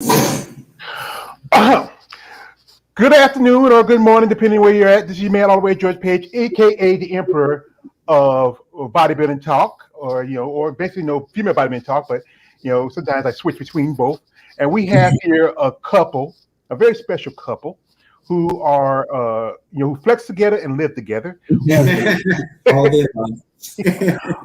Good afternoon or good morning, depending where you're at. This is your man all the way George Page, aka the Emperor of bodybuilding talk, or basically no female bodybuilding talk, but sometimes I switch between both. And we have here a couple, a very special couple, who are who flex together and live together. All day long.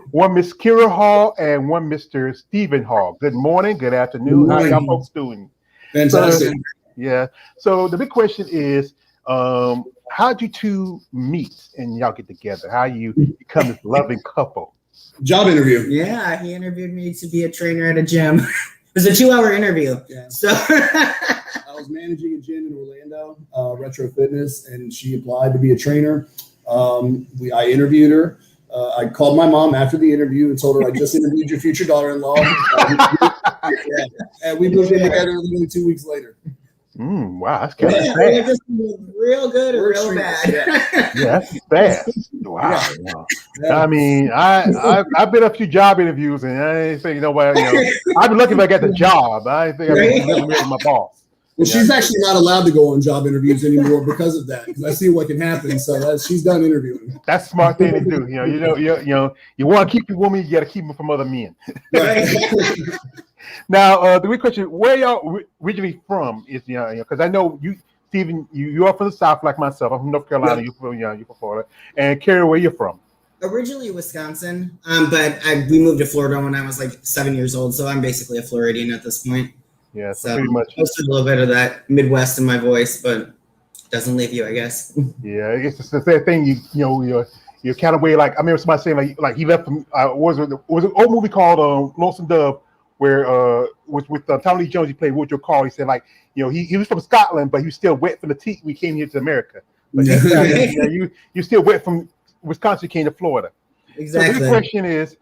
One Miss Kiera Hall and one Mr. Stephen Hall. Good morning, good afternoon. How y'all folks doing? Fantastic. Yeah. So the big question is, how'd you two meet and y'all get together? How you become this loving couple? Job interview. Yeah, he interviewed me to be a trainer at a gym. It was a 2-hour interview. Yeah. So I was managing a gym in Orlando, Retro Fitness, and she applied to be a trainer. I interviewed her. I called my mom after the interview and told her I just interviewed your future daughter-in-law. And we moved in together literally 2 weeks later. Wow, that's kind of we're fast. just real good or real bad. Yeah, that's fast. Wow. Yeah. I mean, I've been a few job interviews, and I ain't think nobody. I've been lucky if I got the job. I ain't think I've been living with my boss. Well, she's actually not allowed to go on job interviews anymore because of that. Because I see what can happen. So she's done interviewing. That's a smart thing to do. You want to keep your woman, you got to keep them from other men. Right. Now, the big question: where y'all originally from? Is because I know you, Stephen, you are from the South like myself. I'm from North Carolina. Yep. You're from Florida. And Kiera, where you from? Originally Wisconsin, but we moved to Florida when I was like 7 years old. So I'm basically a Floridian at this point. Yeah, So pretty much. Most a little bit of that Midwest in my voice, but doesn't leave you, I guess. Yeah, it's just the same thing. You're kind of way like I remember somebody saying like he left from was an old movie called Lonesome Dove where with Tommy Lee Jones he played Woodrow Call. He said like he was from Scotland but he was still wet from the teeth we came here to America. But you still wet from Wisconsin came to Florida. Exactly. So the question is,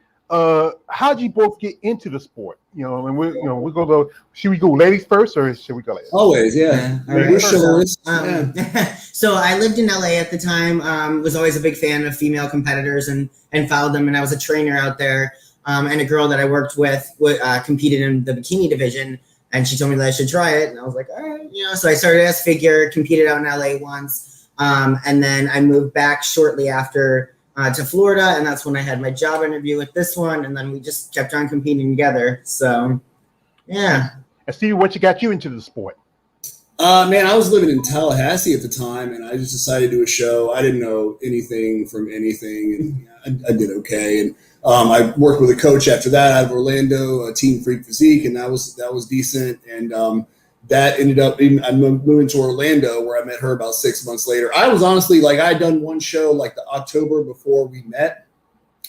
how'd you both get into the sport? And we go. Should we go ladies first or should we go ladies? Always, yeah. We're chivalrous. So I lived in LA at the time. Was always a big fan of female competitors and followed them. And I was a trainer out there. And a girl that I worked with competed in the bikini division. And she told me that I should try it. And I was like, all right, So I started as figure, competed out in LA once. And then I moved back shortly after to Florida, and that's when I had my job interview with this one, and then we just kept on competing together. So, yeah. And Steve, what got you into the sport? Man, I was living in Tallahassee at the time, and I just decided to do a show. I didn't know anything from anything, and I did okay. And I worked with a coach after that out of Orlando, Team Physique, and that was decent. And that ended up I moving to Orlando where I met her about 6 months later. I was honestly like, I had done one show like the October before we met,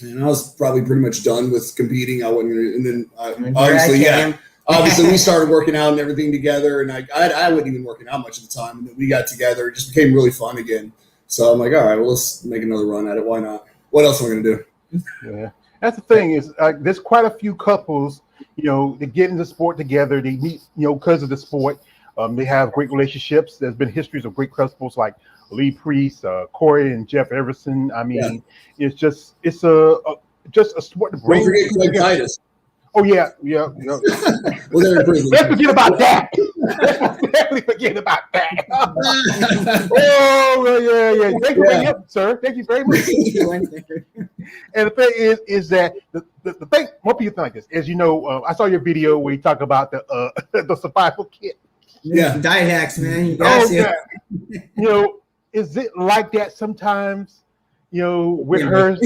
and I was probably pretty much done with competing. I wasn't gonna, and then obviously we started working out and everything together, and I wasn't even working out much at the time, and then we got together. It just became really fun again. So I'm like, all right, well, let's make another run at it. Why not? What else am I gonna do? Yeah, that's the thing is there's quite a few couples. They get into sport together. They meet, because of the sport. They have great relationships. There's been histories of great couples like Lee Priest, Corey and Jeff Everson. I mean, it's just a sport to bring. Don't forget Craig Titus. Oh yeah. Well, let's forget about that. Let's definitely forget about that. Yeah. Thank you very much, sir. Thank you very much. And the thing is that the thing more people think like this. As I saw your video where you talk about the survival kit. Yeah, diet hacks, man. Is it like that sometimes? With her,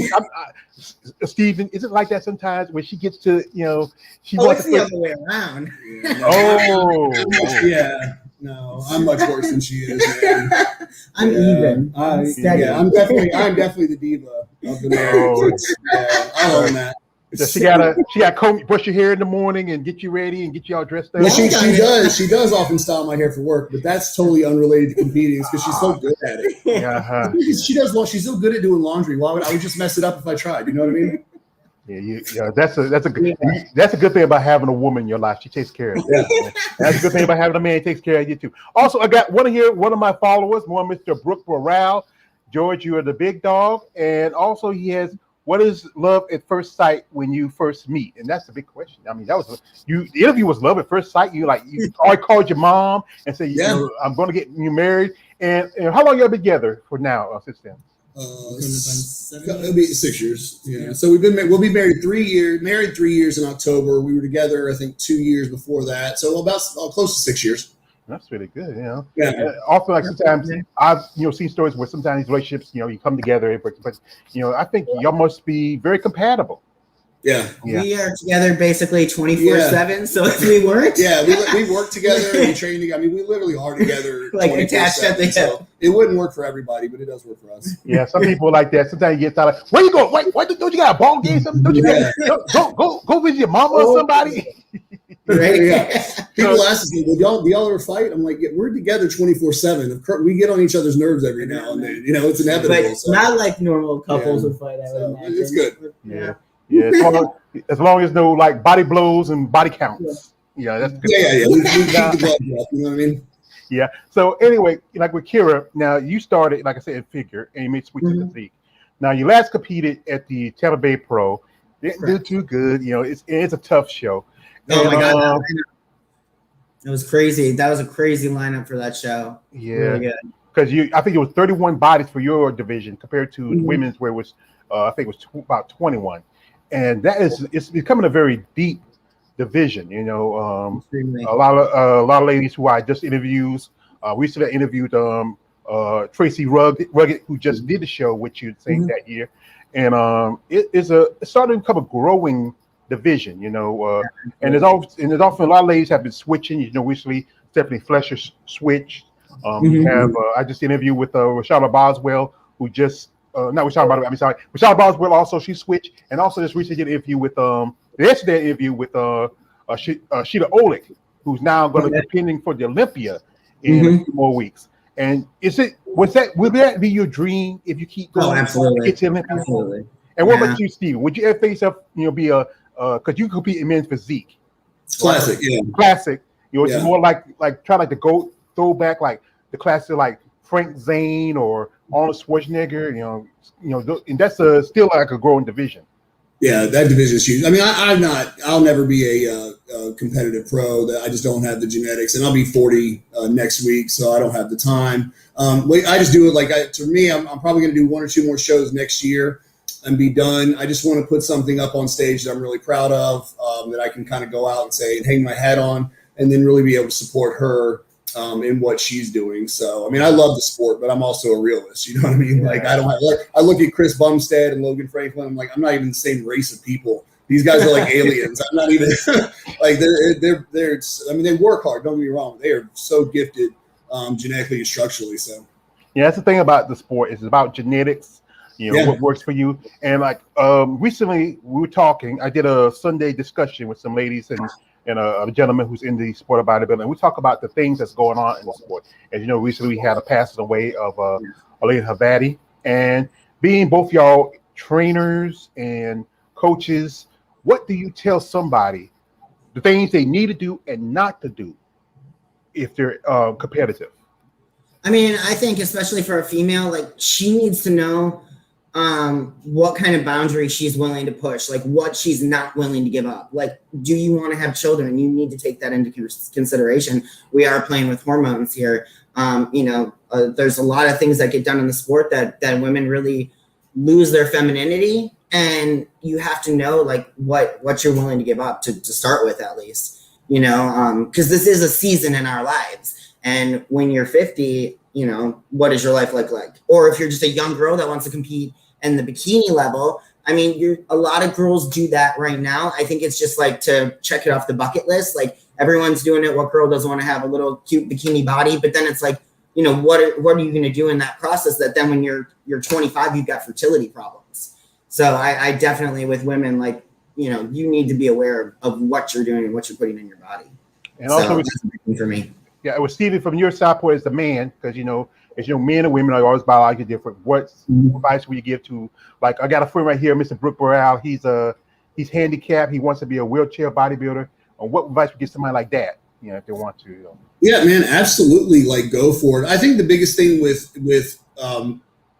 Stephen, is it like that sometimes when she gets to, she wants it's the other way around. Yeah. No, I'm much worse than she is, man. I'm even. I'm definitely the diva of the marriage. I'll own that. So she got comb, brush your hair in the morning and get you ready and get you all dressed up. Well, she does. She does often style my hair for work, but that's totally unrelated to competing because she's so good at it. Uh-huh. She does well. She's so good at doing laundry. Why would I would just mess it up if I tried? You know what I mean? Yeah, that's a good thing about having a woman in your life. She takes care of you. Yeah. That's a good thing about having a man. He takes care of you too. Also, I got one of my followers, Mr. Brooke Burrell. George, you are the big dog, and also he has what is love at first sight when you first meet? And that's a big question. I mean, that was the interview was love at first sight. You already called your mom and said, I'm going to get you married. And how long y'all been together for now since then? It'll be 6 years. Yeah. So we'll be married 3 years. Married 3 years in October. We were together, I think, 2 years before that. So about close to 6 years. That's really good. Yeah. And also, like sometimes I've seen stories where sometimes these relationships, you come together, but I think y'all must be very compatible. Yeah. We are together basically 24/7. So if we weren't, we work together and we train together. I mean, we literally are together, like attached at the hip. So it wouldn't work for everybody, but it does work for us. Yeah, some people like that. Sometimes you get tired. Where you go? Wait, don't you got a ball game? Something? Don't you go visit your mama or somebody? Right? Yeah. People ask us, do y'all ever fight? I'm like, we're together 24/7. We get on each other's nerves every now and then. It's inevitable. But not like normal couples would fight. I would imagine. It's good. Yeah. Yeah, as long as no like body blows and body counts. Yeah, that's good. Yeah. We keep the blood up, you know what I mean? Yeah. So anyway, like with Kiera, now you started, like I said, in figure, and you made switch to physique. Now you last competed at the Tampa Bay Pro. Didn't do too good. It's a tough show. Oh my God, it was crazy. That was a crazy lineup for that show. Yeah, really good. Because I think it was 31 bodies for your division compared to the women's, where it was I think it was about 21. And it's becoming a very deep division. A lot of ladies who I just interviewed. Recently interviewed Tracy Rugged, who just did the show with you that year, and it's starting to become a growing division. And there's often a lot of ladies have been switching. Recently Stephanie Fletcher switched. I just interviewed with Rashada Boswell, who just. Not Rashada Boswell. I'm sorry. Rashada Boswell also she switched, and also just recently did an interview with yesterday interview with Sheeta Olick, who's now going to be competing for the Olympia in a few more weeks. And would that be your dream if you keep going? Oh, absolutely. Get to Olympia? Absolutely. And what about you, Steve? Would you ever face up? Be a because you compete in men's physique. Classic, yeah. Classic. It's more like try to go throwback like the classic like Frank Zane or Arnold Schwarzenegger, and that's still like a growing division. Yeah, that division is huge. I mean, I'll never be a competitive pro. That I just don't have the genetics, and I'll be 40 next week, so I don't have the time. I just do it to me. I'm probably going to do 1 or 2 more shows next year and be done. I just want to put something up on stage that I'm really proud of, that I can kind of go out and say and hang my hat on, and then really be able to support her in what she's doing. So, I mean, I love the sport, but I'm also a realist. You know what I mean? Like, I look at Chris Bumstead and Logan Franklin. I'm like, I'm not even the same race of people. These guys are like aliens. I'm not even like they're. I mean, they work hard. Don't get me wrong. They are so gifted genetically and structurally. So, yeah, that's the thing about the sport. It's about genetics. What works for you. And like recently, we were talking. I did a Sunday discussion with some ladies and a gentleman who's in the sport of bodybuilding. We talk about the things that's going on in the sport. As you know, recently we had a passing away of Alayna Havadi. And being both y'all trainers and coaches, what do you tell somebody the things they need to do and not to do if they're competitive? I mean, I think especially for a female, like she needs to know what kind of boundary she's willing to push, like what she's not willing to give up. Like, do you want to have children? You need to take that into consideration. We are playing with hormones here. There's a lot of things that get done in the sport that women really lose their femininity, and you have to know like what you're willing to give up to start with, at least, because this is a season in our lives. And when you're 50, what is your life like? Or if you're just a young girl that wants to compete in the bikini level, I mean, a lot of girls do that right now. I think it's just like to check it off the bucket list. Like everyone's doing it. What girl doesn't want to have a little cute bikini body? But then it's like, what are you going to do in that process that then when you're 25, you've got fertility problems. So I definitely, with women, like, you need to be aware of what you're doing and what you're putting in your body. And also, that's a big thing for me. Yeah, it was Stevie from your side point as the man, because as men and women are always biologically different. What advice would you give to, like, I got a friend right here, Mr. Brooke Burrell. He's handicapped. He wants to be a wheelchair bodybuilder. What advice would you give somebody like that, if they want to? Yeah, man, absolutely. Like, go for it. I think the biggest thing with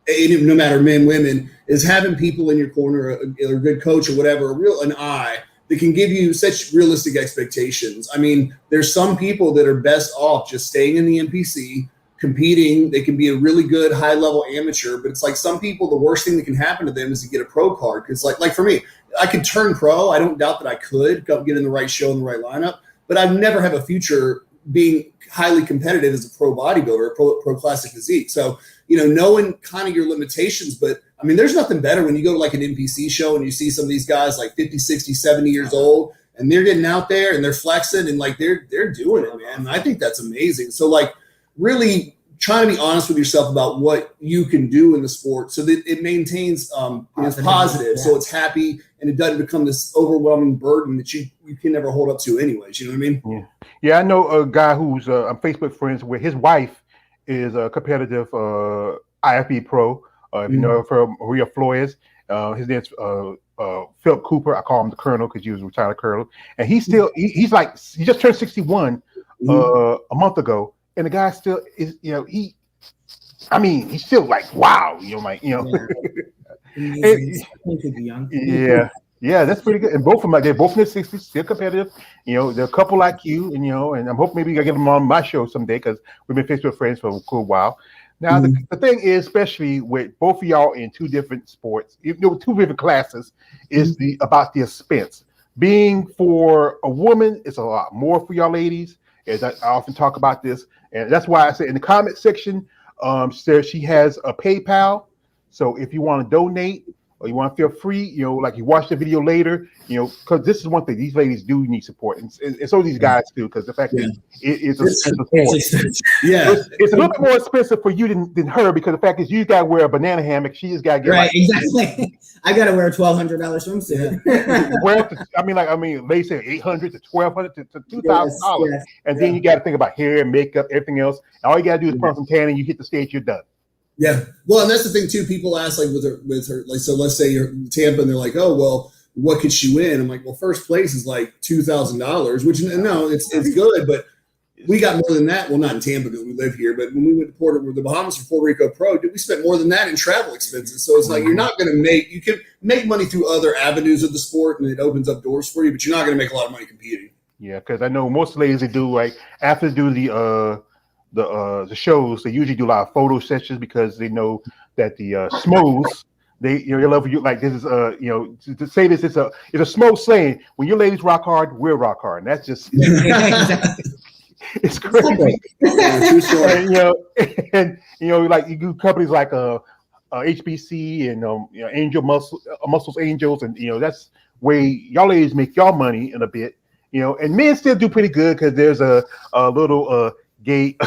no matter men, women, is having people in your corner, a good coach or whatever, an eye that can give you such realistic expectations. I mean, there's some people that are best off just staying in the NPC, competing. They can be a really good high level amateur, but it's like some people, the worst thing that can happen to them is to get a pro card. Because like for me, I could turn pro. I don't doubt that I could get in the right show in the right lineup, but I'd never have a future being highly competitive as a pro bodybuilder, pro classic physique. So, knowing kind of your limitations, but I mean, there's nothing better when you go to like an NPC show and you see some of these guys like 50, 60, 70 years old, and they're getting out there and they're flexing and like they're doing it, man. And I think that's amazing. So like really trying to be honest with yourself about what you can do in the sport so that it maintains it's positive. Yeah. So it's happy and it doesn't become this overwhelming burden that you can never hold up to anyways. You know what I mean? Yeah. I know a guy who's I'm Facebook friends with. His wife is a competitive IFBB pro. If you know her, Maria Flores. His name's Philip Cooper. I call him the Colonel because he was a retired Colonel. And he's still he's like he just turned 61 a month ago. And the guy still is, he's still like, wow, Yeah, that's pretty good. And both of them, they're both in their 60s, still competitive. They're a couple like you, and I'm hoping maybe I get them on my show someday because we've been Facebook friends for a cool while. Now, the thing is, especially with both of y'all in two different sports, two different classes, is about the expense. Being for a woman, it's a lot more for y'all ladies. As I often talk about this, and that's why I say in the comment section, she has a PayPal. So if you want to donate or you want to feel free, like you watch the video later, because this is one thing, these ladies do need support, and so these guys do, because the fact that it's expensive sport. It's a little bit more expensive for you than her, because the fact is you got to wear a banana hammock, she just got to get exactly. I got to wear a $1,200 swimsuit. They say $800 to $1,200 to $2,000, and then you got to think about hair, makeup, everything else. And all you got to do is put on some tan, and you hit the stage, you're done. Yeah. Well, and that's the thing too. People ask like with her, like, so let's say you're in Tampa and they're like, oh, well, what could she win? I'm like, well, first place is like $2,000, which no, it's good, but we got more than that. Well, not in Tampa because we live here, but when we went to the Bahamas for Puerto Rico Pro, we spent more than that in travel expenses. So it's like, you can make money through other avenues of the sport and it opens up doors for you, but you're not going to make a lot of money competing. Yeah. Cause I know most ladies, they do like after they do the shows, they usually do a lot of photo sessions because they know that the smooths, they love you. Like this is to say this, it's a smooth saying, when your ladies rock hard, we'll rock hard, and that's just it's crazy. And like you do companies like HBC and Angel Muscles Angels, and that's where y'all ladies make y'all money in a bit, and men still do pretty good because there's a little gay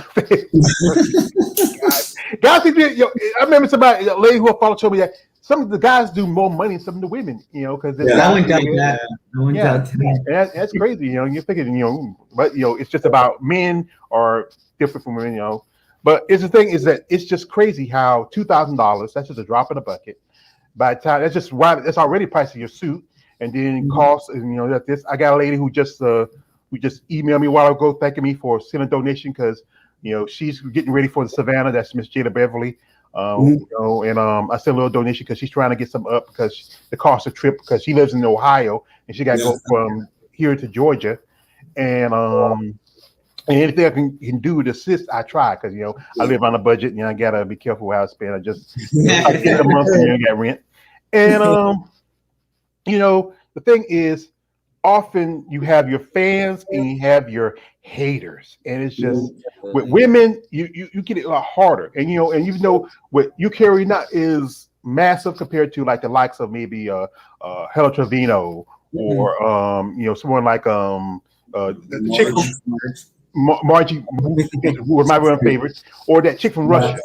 guys. I remember somebody, a lady who I followed, told me that some of the guys do more money than some of the women, because I went down that. That's crazy, you're thinking, but it's just about men are different from women, But the thing is that it's just crazy how $2,000, that's just a drop in the bucket. By the time that's already priced your suit, and then costs, and that this. I got a lady who just emailed me a while ago thanking me for sending a donation because she's getting ready for the Savannah. That's Miss Jada Beverly. And I sent a little donation because she's trying to get some up because the cost of trip, because she lives in Ohio and she got to go from here to Georgia, and anything I can do to assist, I try, because I live on a budget and I gotta be careful how I spend. I just I get a month and you got rent, and the thing is, often you have your fans and you have your haters, and it's just with women you get it a lot harder, and what you carry not is massive compared to like the likes of maybe Hella Trevino or someone like the chick Margie, who was one of my favorites, or that chick from Russia,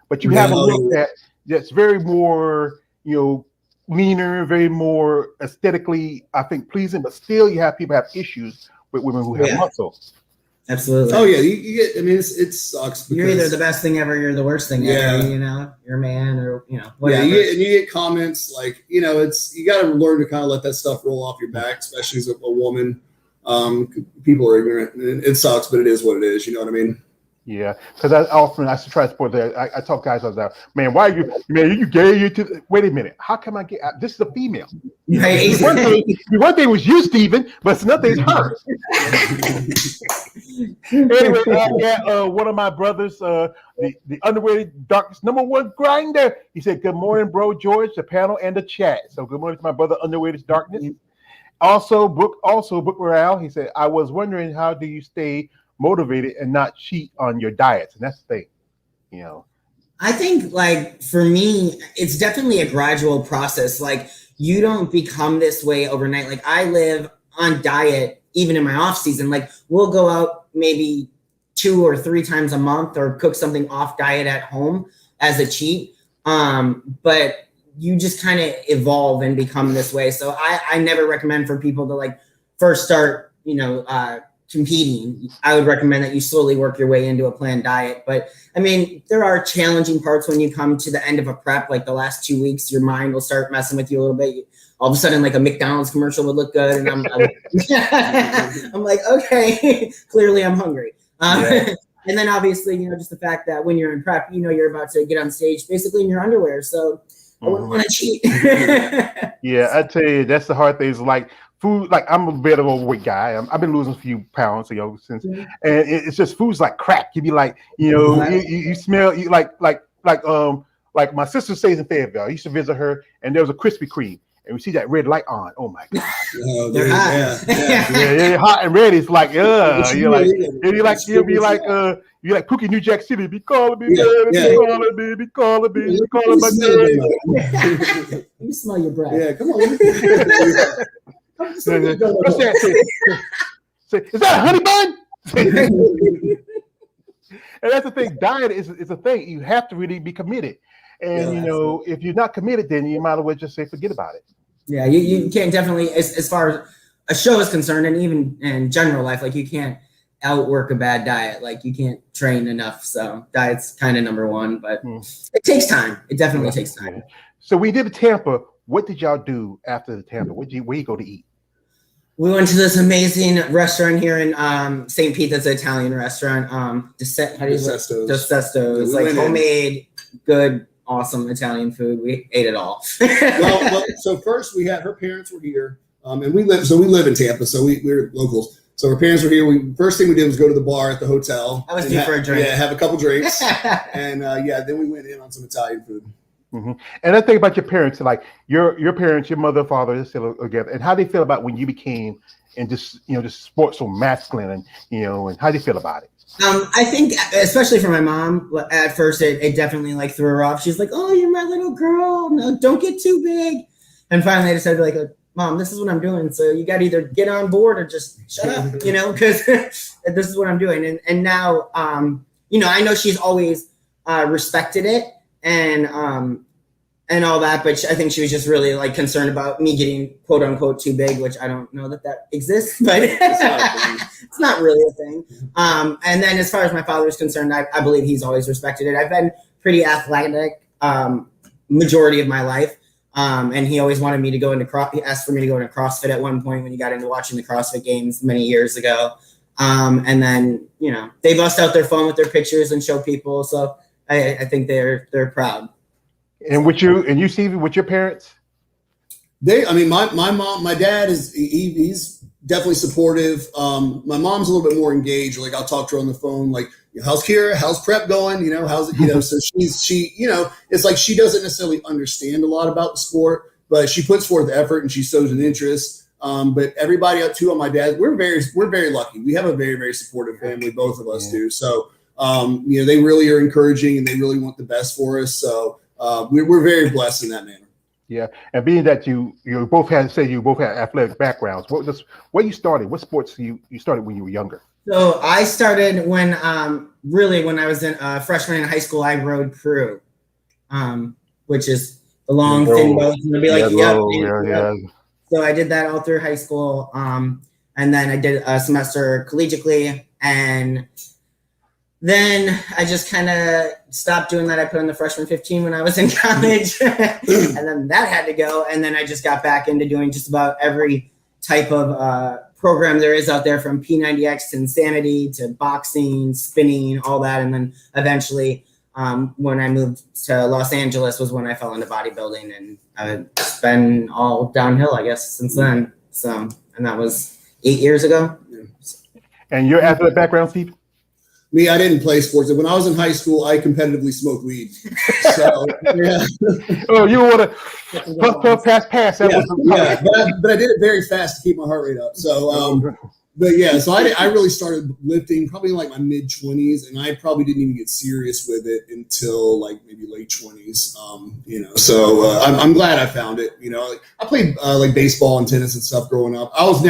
but you have a look that's very more leaner, very more aesthetically, I think, pleasing, but still you have people have issues with women who have muscle. Absolutely. Oh yeah, you get. I mean, it sucks. You're either the best thing ever, you're the worst thing ever. You're a man, or whatever. Yeah, you get comments like, it's, you got to learn to kind of let that stuff roll off your back, especially as a woman. People are ignorant. It sucks, but it is what it is. You know what I mean? Yeah, because I should try to support that. I talk guys I was out, man, why you gay? Wait a minute, how come I get this is a female? Right. One thing was you, Steven, but another thing is her. Anyway, one of my brothers, the underrated darkness #1 grinder. He said, "Good morning, bro, George, the panel and the chat." So good morning to my brother, underrated darkness. Also, Book Morale. He said, "I was wondering how do you stay motivated and not cheat on your diets?" And that's the thing, you know. I think, like, for me, it's definitely a gradual process. Like, you don't become this way overnight. Like, I live on diet even in my off season. Like, we'll go out maybe 2 or 3 times a month or cook something off diet at home as a cheat. But you just kind of evolve and become this way. So I never recommend for people to, like, first start, competing. I would recommend that you slowly work your way into a planned diet. But I mean, there are challenging parts when you come to the end of a prep, like the last 2 weeks, your mind will start messing with you a little bit. All of a sudden, like a McDonald's commercial would look good. And I'm like, okay, clearly I'm hungry. And then obviously, just the fact that when you're in prep, you're about to get on stage basically in your underwear. So I wouldn't want to cheat. Yeah, I tell you, that's the hard thing. Is like food. Like, I'm a bit of a overweight guy. I've been losing a few pounds, since, and it's just food's like crack. You be like, you smell you like my sister stays in Fayetteville. I used to visit her, and there was a Krispy Kreme, and we see that red light on. Oh my god, they're hot. Yeah, hot and red. It's like, you're like Pookie, New Jack City. Be calling me, man. Be calling my name. Let me smell your breath. Yeah, come on. What's that? Say, is that a honey bun? And that's the thing. Diet is a thing. You have to really be committed. And if you're not committed, then you might as well just say forget about it. Yeah, you can't definitely, as far as a show is concerned, and even in general life, like, you can't outwork a bad diet. Like, you can't train enough. So diet's kind of #1, but it takes time. It definitely takes time. So we did Tampa. What did y'all do after the Tampa? Where you go to eat? We went to this amazing restaurant here in St. Pete. That's an Italian restaurant. DeSesto's. DeSesto's. Like, homemade, good, awesome Italian food. We ate it all. well, so first her parents were here, and we live in Tampa, so we're locals. So her parents were here. First thing we did was go to the bar at the hotel. I was due for a drink. Yeah, have a couple drinks, and then we went in on some Italian food. Mm-hmm. And I think about your parents, like your parents, your mother, father, they're still together, and how they feel about when you became and just sports so masculine, and how do you feel about it? I think, especially for my mom, at first it definitely like threw her off. She's like, "Oh, you're my little girl. No, don't get too big." And finally, I decided, like, "Mom, this is what I'm doing. So you got to either get on board or just shut up, because this is what I'm doing." And now, I know she's always respected it and all that, but I think she was just really, like, concerned about me getting quote unquote too big, which I don't know that exists, but it's not really a thing. And then as far as my father is concerned, I believe he's always respected it. I've been pretty athletic majority of my life. And he always wanted me to go into he asked for me to go into CrossFit at one point when he got into watching the CrossFit games many years ago. And then, they bust out their phone with their pictures and show people. So I think they're proud. And with you, Stevie, with your parents? My dad he's definitely supportive. My mom's a little bit more engaged. Like, I'll talk to her on the phone, like, how's Kiera? How's prep going? How's it, so she it's like she doesn't necessarily understand a lot about the sport, but she puts forth effort and she shows an interest. But everybody up to on my dad, we're very lucky. We have a very, very supportive family, both of us do. So, they really are encouraging and they really want the best for us. So, we're very blessed in that manner. Yeah, and being that you both had athletic backgrounds, what you started? What sports you started when you were younger? So I started when I was a freshman in high school. I rode crew, which is the long thin boat. So I did that all through high school, and then I did a semester collegiately, and then I just kind of stopped doing that. I put on the freshman 15 when I was in college, and then that had to go. And then I just got back into doing just about every type of program there is out there, from P90X to Insanity to boxing, spinning, all that. And then eventually, when I moved to Los Angeles was when I fell into bodybuilding, and it's been all downhill, I guess, since then. So, and that was 8 years ago. And your athletic background, Steve? Me, I didn't play sports. When I was in high school, I competitively smoked weed. So, yeah. Oh, you want to pass. That was but I did it very fast to keep my heart rate up. So, but yeah, so I really started lifting probably in like my mid 20s, and I probably didn't even get serious with it until like maybe late 20s. So I'm glad I found it. I played like baseball and tennis and stuff growing up. I was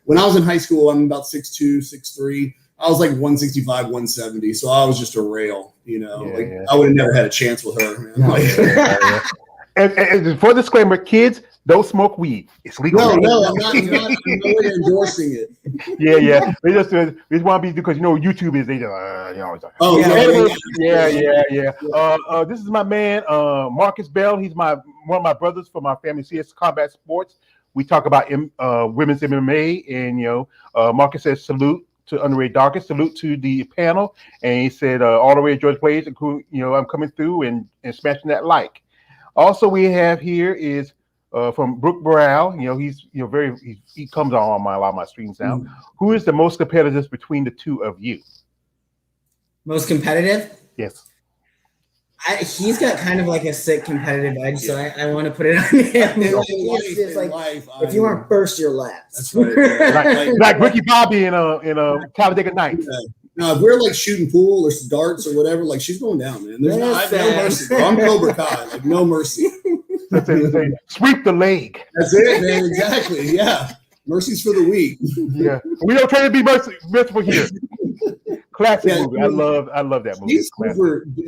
when I was in high school, I'm about 6'2", 6'3". I was like 165, 170. So I was just a rail, I would have never had a chance with her, man. And for disclaimer, kids, don't smoke weed. It's legal. No, I'm not endorsing it. Yeah. They just want to be, because YouTube is, they just, this is my man, Marcus Bell. He's one of my brothers from my family, CS Combat Sports. We talk about women's MMA, and Marcus says salute to Underrated Darkest, salute to the panel, and he said all the way to George Blaze, I'm coming through and smashing that like. Also, we have here is from Brooke Brown. He's he comes on a lot of my streams now. Mm-hmm. Who is the most competitive between the two of you? Most competitive? Yes. He's got kind of like a sick competitive edge, so I want to put it on him. If you aren't first, you're last. That's right. like Ricky Bobby in Talladega Nights. Yeah. Now, if we're like shooting pool or darts or whatever, like she's going down, man. There's no mercy. Bro. I'm Cobra Kai, like no mercy. Sweep the leg. That's it, man. Exactly. Yeah. Mercy's for the weak. Yeah. We don't try to be merciful here. Classic movie. I love that movie.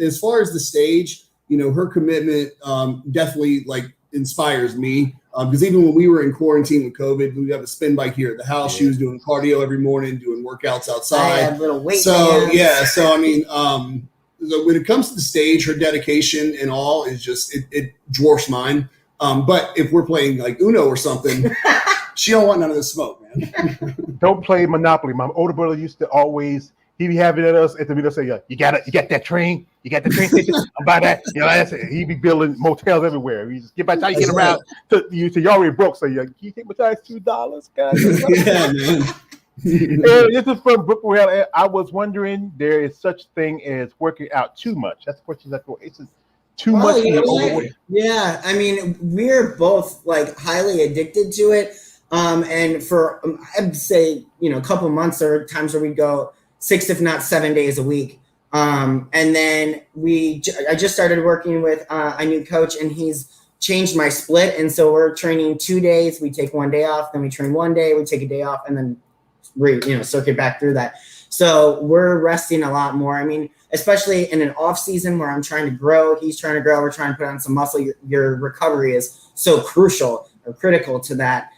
As far as the stage, her commitment definitely like inspires me. Because even when we were in quarantine with COVID, we have a spin bike here at the house. She was doing cardio every morning, doing workouts outside. I had little weight. So I mean, when it comes to the stage, her dedication and all is just it dwarfs mine. But if we're playing like Uno or something, she don't want none of the smoke, man. Don't play Monopoly. My older brother used to always. He'd be having at us at the middle, say, you got that train? You got the train station? I'm by that. That's it. He'd be building motels everywhere. You just get by the time you get around to you already broke. So can you take my time? $2, guys? Yeah, man. This is from Brooklyn. I was wondering, there is such thing as working out too much. That's the question. It's just too much. Yeah, I mean, we're both like highly addicted to it. And for I'd say a couple months, there were times where we'd go 6, if not 7 days a week. And then I just started working with a new coach, and he's changed my split. And so we're training 2 days. We take 1 day off, then we train 1 day, we take a day off, and then circuit back through that. So we're resting a lot more. I mean, especially in an off season where I'm trying to grow, he's trying to grow, we're trying to put on some muscle. Your recovery is so crucial or critical to that.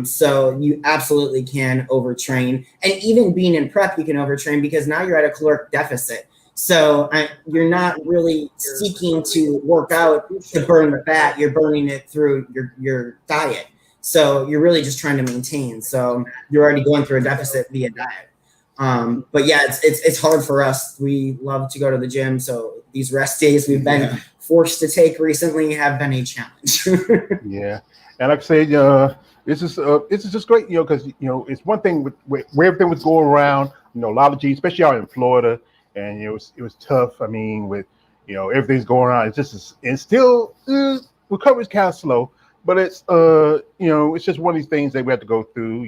So you absolutely can overtrain, and even being in prep, you can overtrain because now you're at a caloric deficit. So you're not really seeking to work out to burn the fat. You're burning it through your diet. So you're really just trying to maintain. So you're already going through a deficit via diet. But yeah, it's hard for us. We love to go to the gym. So these rest days we've been forced to take recently have been a challenge. Yeah. And like I said, this is just great, because it's one thing with where everything was going around, Lology, especially out in Florida, and it was tough. I mean, with everything's going on, it's still recovery's kind of slow, but it's it's just one of these things that we have to go through,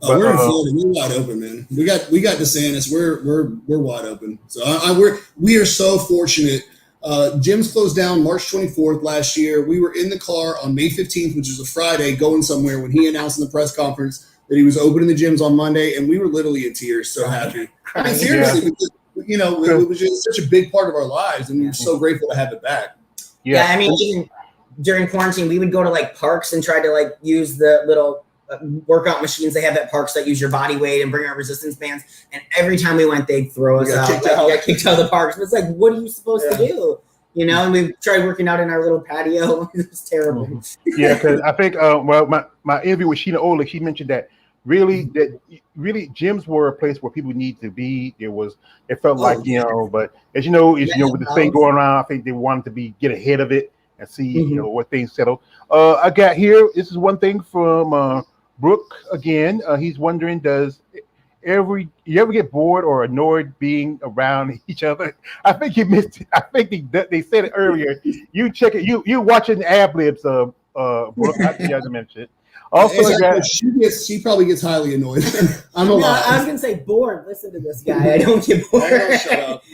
But, we're in Florida. We're wide open, man. We got DeSantis. We're wide open. So we are so fortunate. Gyms closed down March 24th last year. We were in the car on May 15th, which was a Friday, going somewhere when he announced in the press conference that he was opening the gyms on Monday, and we were literally in tears, so happy. I mean, seriously, because, it was just such a big part of our lives, and we were so grateful to have it back. Yeah, I mean, even during quarantine, we would go to like parks and try to use the little workout machines they have at parks that use your body weight and bring our resistance bands. And every time we went, they'd throw us out. We got kicked out of the parks. It's like, what are you supposed to do? And we tried working out in our little patio. It was terrible. Yeah, because I think, my interview with Sheena Olick, she mentioned that really that really gyms were a place where people need to be. It felt like, but as you know, with this thing going around, I think they wanted to get ahead of it and see what things settle. I got here. This is one thing from Brooke again. He's wondering, you ever get bored or annoyed being around each other? I think you missed it. I think they said it earlier. You check it. You watching ad libs. Brooke, I think you had to mention it. Also, she probably gets highly annoyed. I was gonna say bored. Listen to this guy. I don't get bored. Shut up.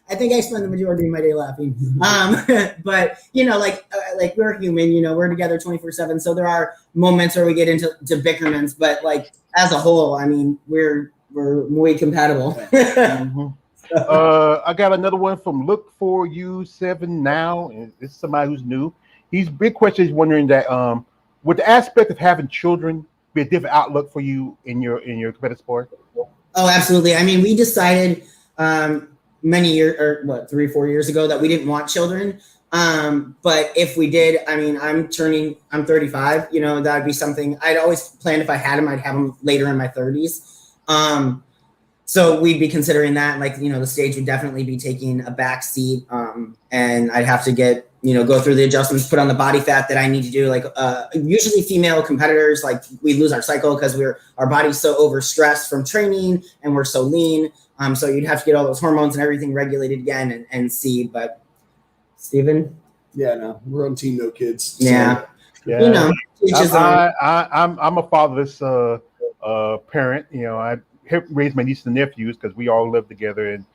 I think I spend the majority of my day laughing. But like we're human. We're together 24/7. So there are moments where we get into bickerments. But like as a whole, I mean, we're muy compatible. I got another one from Look For You 7 Now, and it's somebody who's new. Big question. He's wondering that would the aspect of having children be a different outlook for you in your competitive sport? Oh, absolutely. I mean, we decided many years, or 3-4 years ago, that we didn't want children. But if we did, I mean, I'm 35. That would be something I'd always planned. If I had them, I'd have them later in my 30s. So we'd be considering that. Like, the stage would definitely be taking a back seat. And I'd have to get, go through the adjustments, put on the body fat that I need to do. Like, usually female competitors, like, we lose our cycle because our body's so overstressed from training and we're so lean. So you'd have to get all those hormones and everything regulated again and see. But Steven? Yeah, no, we're on team no kids. So. Yeah. I'm a fatherless parent. I help raise my nieces and nephews because we all live together, and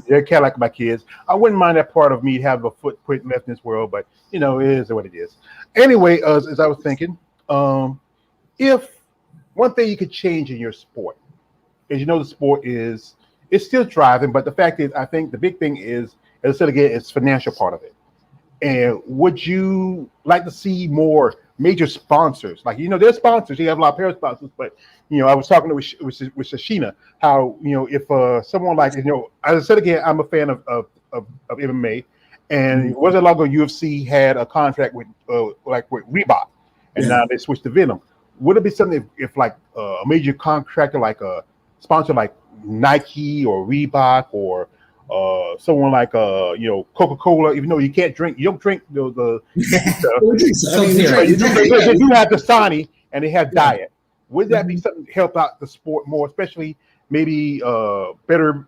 they're kind of like my kids. I wouldn't mind that part of me having a footprint left in this world, but it is what it is. Anyway, as I was thinking, if one thing you could change in your sport, as the sport it's still thriving, but the fact is, I think the big thing is, as I said again, it's financial part of it. And would you like to see more major sponsors? Like, there's sponsors. You have a lot of parent sponsors, but I was talking with Shashina how if someone like as I said again, I'm a fan of MMA, and it wasn't long ago UFC had a contract with Reebok, and now they switched to Venom. Would it be something if like a major contractor, like a sponsor like Nike or Reebok or someone like Coca-Cola, even though you don't drink they do have Dasani and they have Diet. Would that be something to help out the sport more, especially maybe better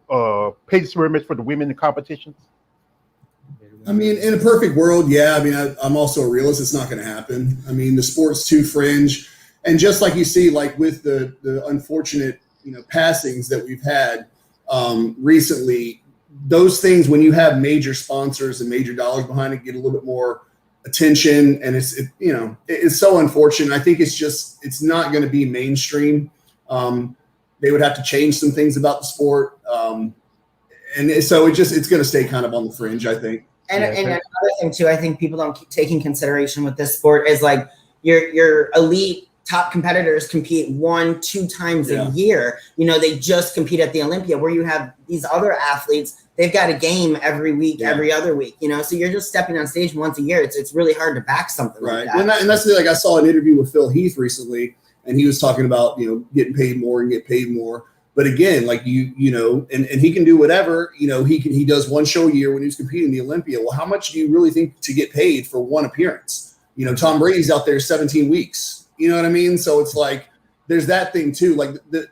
paid experiments for the women in competitions? I mean, in a perfect world, yeah. I mean, I'm also a realist. It's not going to happen. I mean, the sport's too fringe, and just like you see, like with the unfortunate passings that we've had recently, those things, when you have major sponsors and major dollars behind it, get a little bit more attention, and it's so unfortunate. I think it's not going to be mainstream. They would have to change some things about the sport, and so it's going to stay kind of on the fringe, I think. And another thing too, I think people don't take in consideration with this sport is like your elite top competitors compete 1-2 times a year. They just compete at the Olympia, where you have these other athletes. They've got a game every week, every other week. So you're just stepping on stage once a year. It's really hard to back something like that. And that's like I saw an interview with Phil Heath recently, and he was talking about getting paid more and get paid more. But again, like and he can do whatever. He does one show a year when he's competing in the Olympia. Well, how much do you really think to get paid for one appearance? Tom Brady's out there 17 weeks. You know what I mean? So it's like there's that thing too. Like the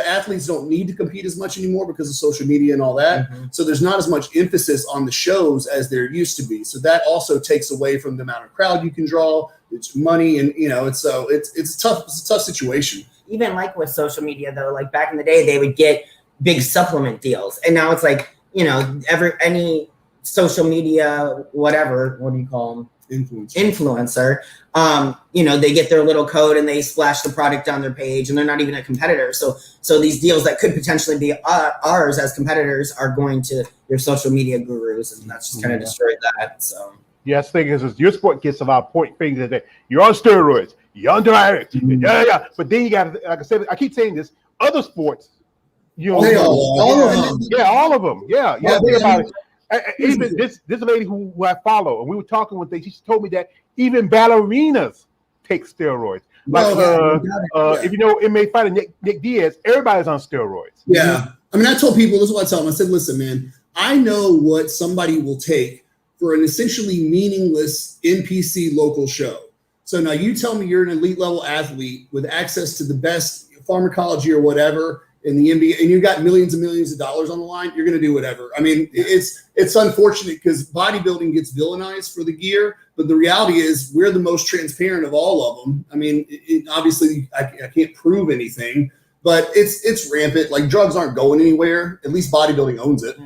athletes don't need to compete as much anymore because of social media and all that. Mm-hmm. So there's not as much emphasis on the shows as there used to be. So that also takes away from the amount of crowd you can draw. It's money, and it's tough. It's a tough situation. Even like with social media though, like back in the day, they would get big supplement deals, and now it's like any social media, whatever, what do you call them? Influencer. They get their little code and they splash the product on their page, and they're not even a competitor. So these deals that could potentially be ours as competitors are going to your social media gurus, and that's just kind of destroyed that. So yes, thing is your sport gets a lot of point things that you're on steroids, you're on diet, but then you got, like I said, I keep saying this, other sports, all of them, think about it. Even this lady who I follow, and we were talking with her, she told me that even ballerinas take steroids. If you know MMA fighter Nick Diaz, everybody's on steroids. Yeah. I mean, I told people, this is what I tell them. I said, listen, man, I know what somebody will take for an essentially meaningless NPC local show. So now you tell me you're an elite level athlete with access to the best pharmacology or whatever in the NBA, and you got millions and millions of dollars on the line, you're going to do whatever. I mean, it's unfortunate because bodybuilding gets villainized for the gear, but the reality is we're the most transparent of all of them. I mean, obviously I can't prove anything, but it's rampant. Like drugs aren't going anywhere. At least bodybuilding owns it.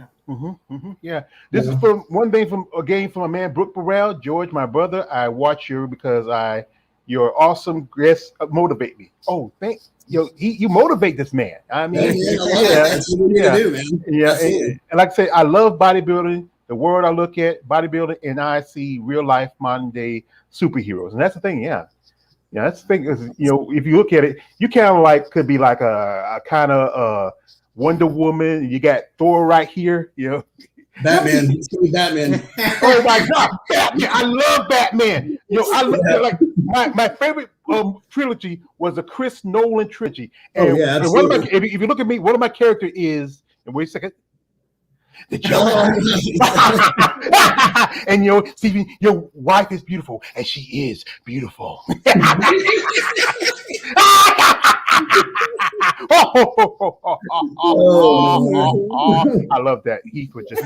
Yeah. This is from one thing from a game from a man, Brooke Burrell. George, my brother, I watch you because your awesome guests motivate me. Oh, thanks. You motivate this man. I mean, that's what we're gonna do, man. Yeah, and like I say, I love bodybuilding. The world I look at bodybuilding, and I see real life modern day superheroes, and that's the thing. Yeah, that's the thing. Is if you look at it, you kind of like could be like a kind of Wonder Woman. You got Thor right here. Batman. It's gonna be Batman. Oh my God, Batman! I love Batman. I like my favorite trilogy was the Chris Nolan trilogy. And, if you look at me, one of my characters is. And wait a second. The Joker. And Stephen, your wife is beautiful, and she is beautiful. I love that. Heath was just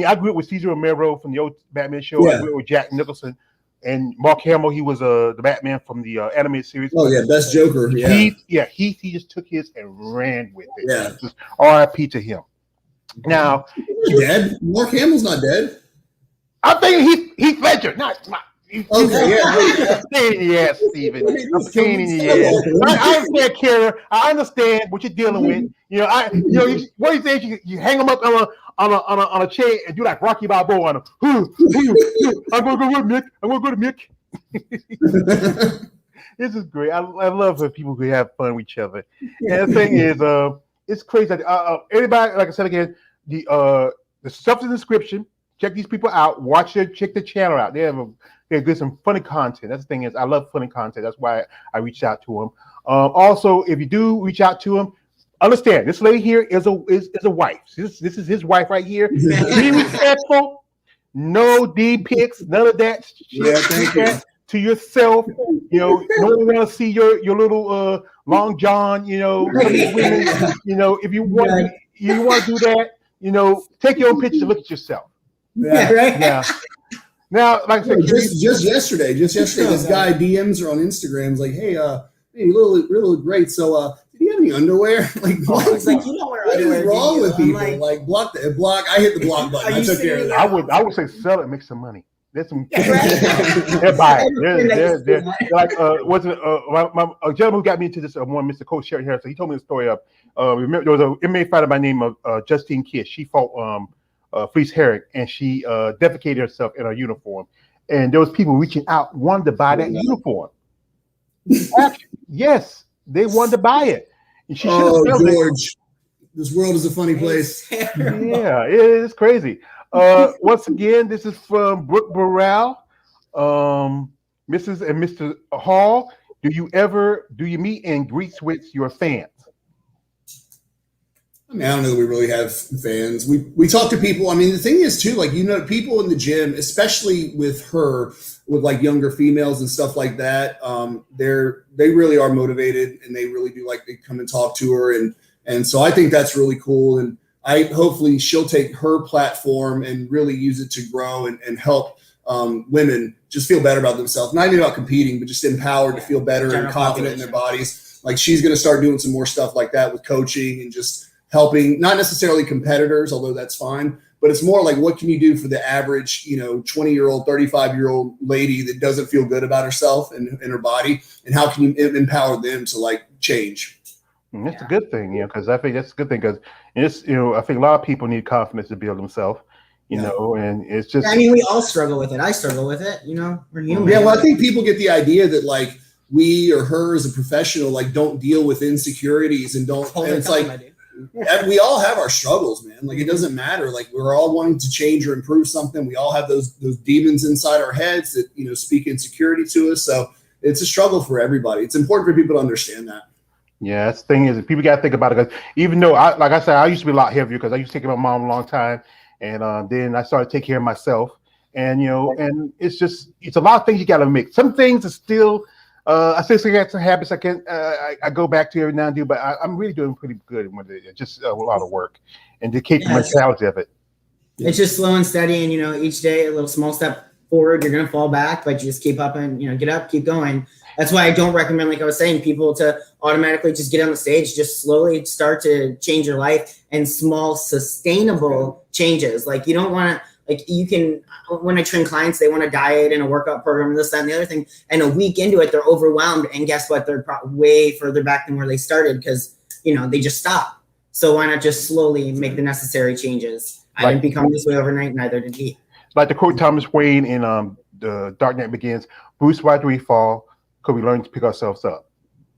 I grew up with Cesar Romero from the old Batman show. I grew up with Jack Nicholson and Mark Hamill. He was the Batman from the animated series. Oh yeah, best Joker. Yeah, Heath. He just took his and ran with it. Yeah, just R.I.P. to him. Now, dead. Mark Hamill's not dead. I'm thinking Heath Ledger, not. Okay, Yeah, Stephen. I'm pain in the ass. I understand, Kiera. I understand what you're dealing with. What do you think? You hang them up on a chair and do like Rocky Balboa on them. I'm gonna go with Mick. I'm gonna go to Mick. This is great. I love when people can have fun with each other. And the thing is, it's crazy. Everybody, like I said again, the stuff in the description. Check these people out. Check the channel out. They do some funny content. That's the thing is, I love funny content. That's why I reached out to them. Also, if you do reach out to him, understand this lady here is a wife. This is his wife right here. Be respectful. No D pics. None of that. Thank you. To yourself. No one want to see your little long john. If you want to do that. Take your own picture. Look at yourself. Yeah, right. Yeah. Now, like I said, just yesterday, this guy DMs her on Instagram. Is like, hey, you look great. So, do you have any underwear? Like, what? It's like, you don't wear underwear. What is wrong with people? Like, block. I hit the block button. I took care of that. I would say sell it, and make some money. There's some. They're buying. They're like wasn't a gentleman who got me into this one, Mr. Coach Sherry Harris. He told me the story of remember there was a MMA fighter by the name of Justine Kiss. She fought Fleece Herrick, and she defecated herself in her uniform, and there was people reaching out wanted to buy that uniform. Actually, yes, they wanted to buy it. And she George, this world is a funny place. Yeah, it is crazy. Once again, this is from Brooke Burrell, Mrs. and Mr. Hall. Do you meet and greet with your fans? I mean, I don't know that we really have fans. We talk to people. I mean, the thing is too, like, people in the gym, especially with like younger females and stuff like that, they really are motivated and they really do like to come and talk to her. And so I think that's really cool. And hopefully she'll take her platform and really use it to grow and help women just feel better about themselves. Not even about competing, but just empowered to feel better and confident in their bodies. Like, she's going to start doing some more stuff like that with coaching and just helping, not necessarily competitors, although that's fine, but it's more like, what can you do for the average, 20-year-old, 35-year-old lady that doesn't feel good about herself and her body, and how can you empower them to like change? And that's a good thing, because I think that's a good thing, because it's, I think a lot of people need confidence to build themselves, and it's just. I mean, we all struggle with it. I struggle with it. We're human. Yeah, well, I think people get the idea that like we or her as a professional like don't deal with insecurities and don't. And it's like. We all have our struggles, man. Like, it doesn't matter. Like, we're all wanting to change or improve something. We all have those demons inside our heads that speak insecurity to us. So it's a struggle for everybody. It's important for people to understand that. Yeah, that's the thing is people got to think about it, because even though like I said, I used to be a lot heavier because I used to take care of my mom a long time, and then I started taking care of myself, and and it's a lot of things you got to mix. Some things are still, I still got some habits I go back to every now and then, but I'm really doing pretty good with it. It's just a lot of work, and to keep the mentality of it. It's just slow and steady, and each day a little small step forward. You're gonna fall back, but you just keep up and get up, keep going. That's why I don't recommend, like I was saying, people to automatically just get on the stage. Just slowly start to change your life, and small, sustainable changes. Like you don't want to, like you can. When I train clients, they want a diet and a workout program, and this, that, and the other thing. And a week into it, they're overwhelmed, and guess what? They're way further back than where they started because they just stop. So why not just slowly make the necessary changes? I didn't become this way overnight, neither did he. Like the quote Thomas Wayne in The Dark Knight Begins: "Bruce, why do we fall? Because we learn to pick ourselves up."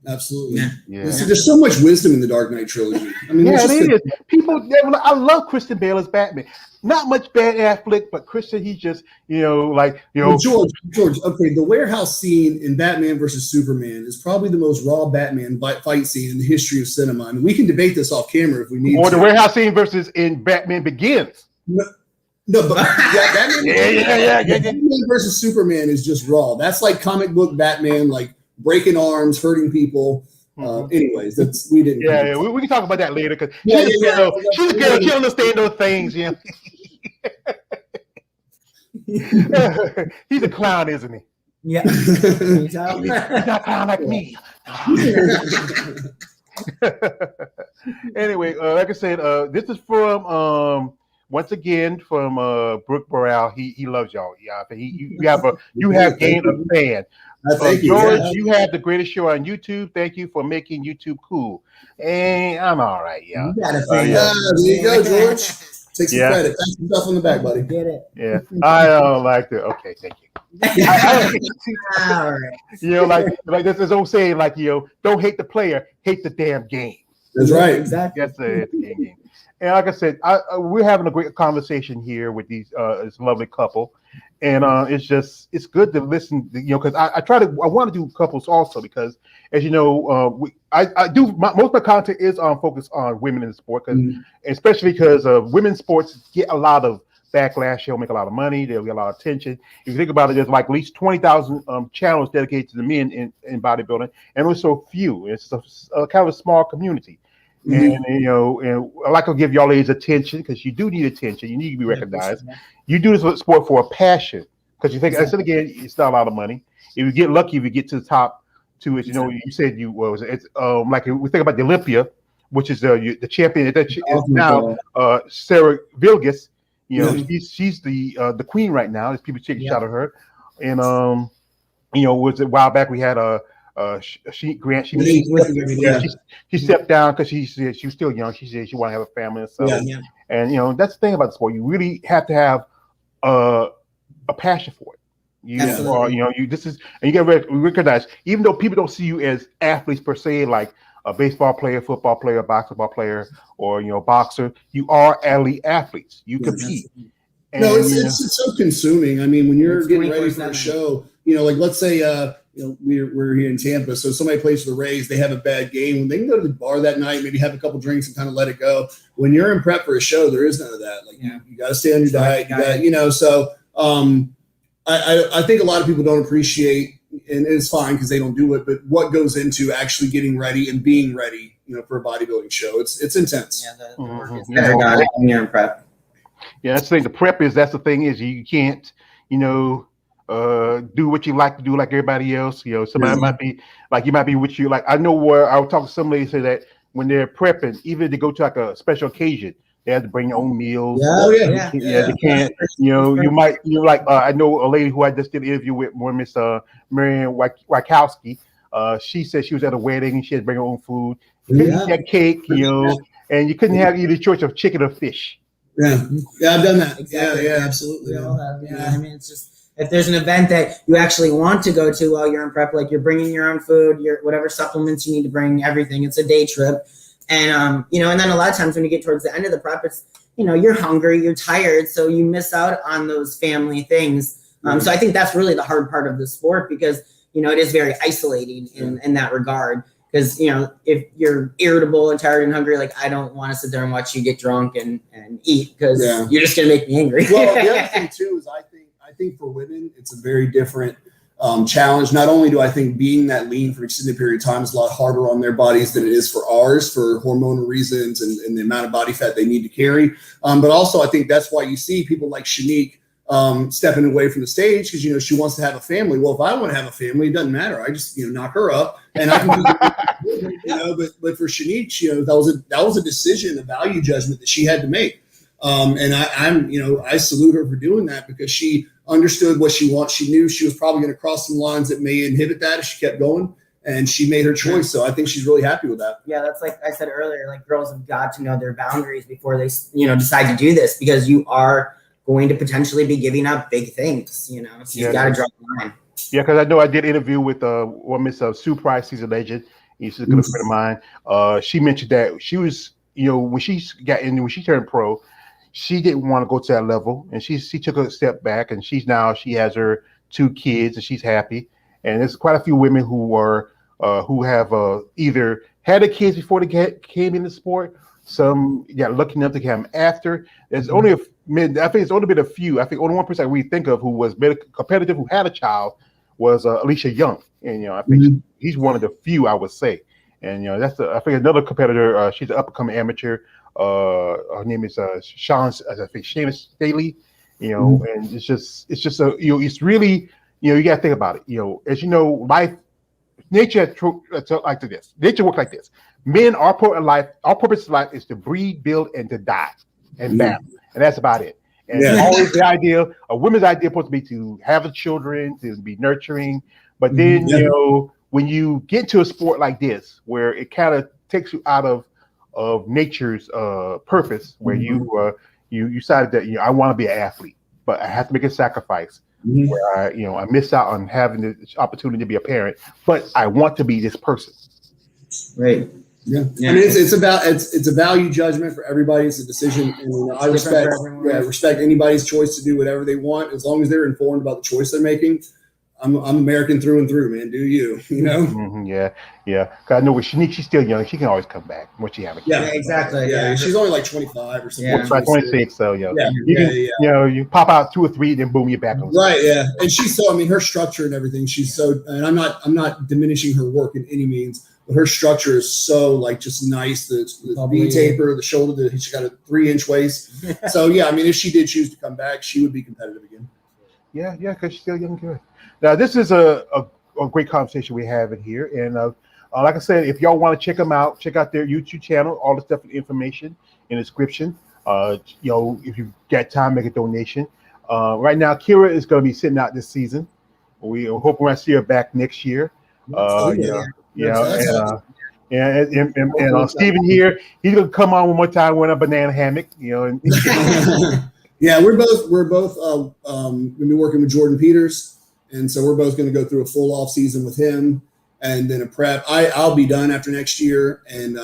Absolutely. Yeah. There's so much wisdom in the Dark Knight trilogy. I mean, it is. People, I love Christian Bale as Batman. Not much bad afflict, but Christian, he's just, George. Okay, the warehouse scene in Batman versus Superman is probably the most raw Batman fight scene in the history of cinema. I mean, we can debate this off camera if we need to. Or the warehouse scene versus in Batman Begins. No, but Batman, Batman versus Superman is just raw. That's like comic book Batman, like breaking arms, hurting people. Anyways, we didn't. Yeah, we can talk about that later because she's a girl. She understand those things. He's a clown, isn't he? Yeah. He's not a clown like me. Anyway, like I said, this is from once again from Brooke Burrell. He loves y'all. Yeah, you have gained a fan. George, you have the greatest show on YouTube. Thank you for making YouTube cool. And I'm all right, yeah. You got a fan. There you go, George. Take some credit. Thank yourself on the back, buddy. Get it. Yeah, I don't like that. Okay, thank you. All right. Like there's this old saying, like don't hate the player, hate the damn game. That's right. Exactly. That's the game. And like I said, we're having a great conversation here with this lovely couple, and it's good to listen. Because I want to do couples also because, as you know, I do most of my content is focused on women in the sport, especially because women's sports get a lot of backlash. They'll make a lot of money. They'll get a lot of attention. If you think about it, there's like at least 20,000 channels dedicated to the men in bodybuilding, and there's so few. It's a kind of a small community. And and I like to give y'all ladies attention because you do need attention. You need to be recognized. You do this sport for a passion because you think. I said again, it's not a lot of money. If you get lucky, if you get to the top two, as you said it's like we think about the Olympia, which is the champion. That now Sarah Vilgus. She's the queen right now. There's people taking a shot at her, and was a while back we had she stepped down because she said she was still young. She said she want to have a family and stuff. And that's the thing about the sport. You really have to have a passion for it. You get recognized, even though people don't see you as athletes per se, like a baseball player, football player, basketball player, or boxer. You are elite athletes. You compete. No, it's so consuming. I mean, when you're getting ready for a show, like let's say we're here in Tampa, so somebody plays for the Rays, they have a bad game, they can go to the bar that night, maybe have a couple drinks and kind of let it go. When you're in prep for a show, there is none of that. Like you got to stay on your diet. So I think a lot of people don't appreciate, and it's fine because they don't do it, but what goes into actually getting ready and being ready, for a bodybuilding show. It's intense. Yeah, the work is better done when you're in prep. Yeah, that's the thing. The prep that's the thing is you can't, do what you like to do like everybody else. Somebody might be like, you might be with you. Like I know where I was talking to some ladies say that when they're prepping, even if they go to like a special occasion, they have to bring their own meals. They can't. You might. I know a lady who I just did an interview with, Miss Marianne Wachowski. She said she was at a wedding and she had to bring her own food. You couldn't eat that cake, and you couldn't have either choice of chicken or fish. Yeah, I've done that. Exactly. Yeah, absolutely. We all have. I mean, it's just if there's an event that you actually want to go to while you're in prep, like you're bringing your own food, your whatever supplements you need to bring, everything. It's a day trip. And, and then a lot of times when you get towards the end of the prep, it's, you're hungry, you're tired, so you miss out on those family things. So I think that's really the hard part of the sport because, it is very isolating in that regard. Because, if you're irritable and tired and hungry, like, I don't want to sit there and watch you get drunk and eat, because you're just going to make me angry. Well, the other thing too is I think for women, it's a very different challenge. Not only do I think being that lean for an extended period of time is a lot harder on their bodies than it is for ours, for hormonal reasons and the amount of body fat they need to carry. But also I think that's why you see people like Shanique stepping away from the stage, because she wants to have a family. Well, if I want to have a family, it doesn't matter. I just knock her up and I can but for Shanique, that was a decision, a value judgment that she had to make. And I salute her for doing that, because she understood what she wants. She knew she was probably going to cross some lines that may inhibit that if she kept going, and she made her choice. So I think she's really happy with that. Yeah, that's like I said earlier, like, girls have got to know their boundaries before they, decide to do this, because you are going to potentially be giving up big things, so you got to draw the line. Yeah, because I know I did an interview with Miss Sue Price. She's a legend. She's a good friend of mine. She mentioned that she was, when she turned pro, she didn't want to go to that level, and she took a step back, and she has her 2 kids, and she's happy. And there's quite a few women who have either had their kids before they came into sport. Some lucky enough to come after. There's only I think it's only been a few. I think only one person I really think of who was competitive who had a child was Alicia Young, and I think he's one of the few, I would say. And that's I think another competitor. She's an up and coming amateur. Her name is Seamus Staley. And it's just it's really you got to think about it. As life, nature like this. Nature works like this. Men, our purpose in life is to breed, build, and to die and battle, and that's about it. And always the idea, a woman's idea, supposed to be to have children, to be nurturing. But then when you get to a sport like this, where it kind of takes you out of nature's purpose, where you decided that I want to be an athlete, but I have to make a sacrifice. Where I miss out on having the opportunity to be a parent, but I want to be this person. Right. Yeah. I mean, it's a value judgment for everybody. It's a decision, and I respect anybody's choice to do whatever they want, as long as they're informed about the choice they're making. I'm American through and through, man. Do you? Yeah. Cause I know with Shanique, she's still young. She can always come back once she have a kid. Yeah, exactly. Yeah, she's only like 25 or something. Yeah, 26. So you pop out 2 or 3, then boom, you're back on. Right. Yeah, and she's so. I mean, her structure and everything. She's so. And I'm not diminishing her work in any means, but her structure is so just nice. The V taper, the shoulder. She's got a 3-inch waist. So yeah, I mean, if she did choose to come back, she would be competitive again. Yeah, because she's still young and good. Now, this is a great conversation we have in here. And like I said, if y'all want to check them out, check out their YouTube channel. All the stuff and information in the description. If you've got time, make a donation. Right now, Kiera is going to be sitting out this season. We hope we're going to see her back next year. And Steven here, he's going to come on one more time with a banana hammock. And yeah, we're both going to be working with Jordan Peters. And so we're both going to go through a full off season with him, and then a prep. I'll be done after next year, and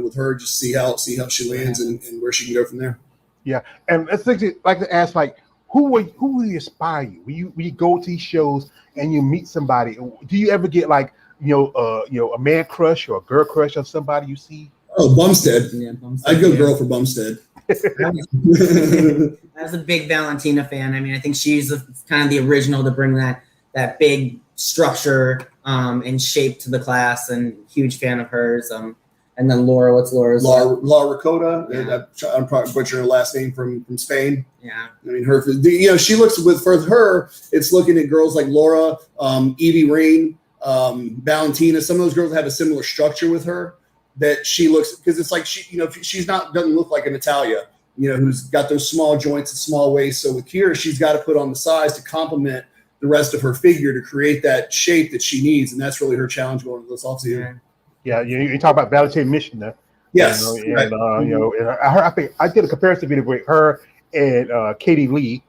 with her, just see how she lands and where she can go from there. Yeah, and I'd like to ask, who will inspire you? When you go to these shows and you meet somebody, do you ever get a man crush or a girl crush on somebody you see? Oh, Bumstead. Yeah, Bumstead. I'd go girl for Bumstead. I was a big Valentina fan. I mean, I think she's kind of the original to bring that big structure and shape to the class, and huge fan of hers. And then Laura, what's Laura's? Laura Ricotta. Yeah. I'm probably butchering her last name from Spain. Yeah. I mean, she looks for her, it's looking at girls like Laura, Evie Rain, Valentina. Some of those girls have a similar structure with her that she looks, because it's like she's doesn't look like a Natalia, who's got those small joints and small waist. So with Kiera, she's got to put on the size to complement the rest of her figure to create that shape that she needs, and that's really her challenge going into this offseason. Yeah, you talk about Valentina Mission there. Yes, and I think I did a comparison video with her and Katie Lee,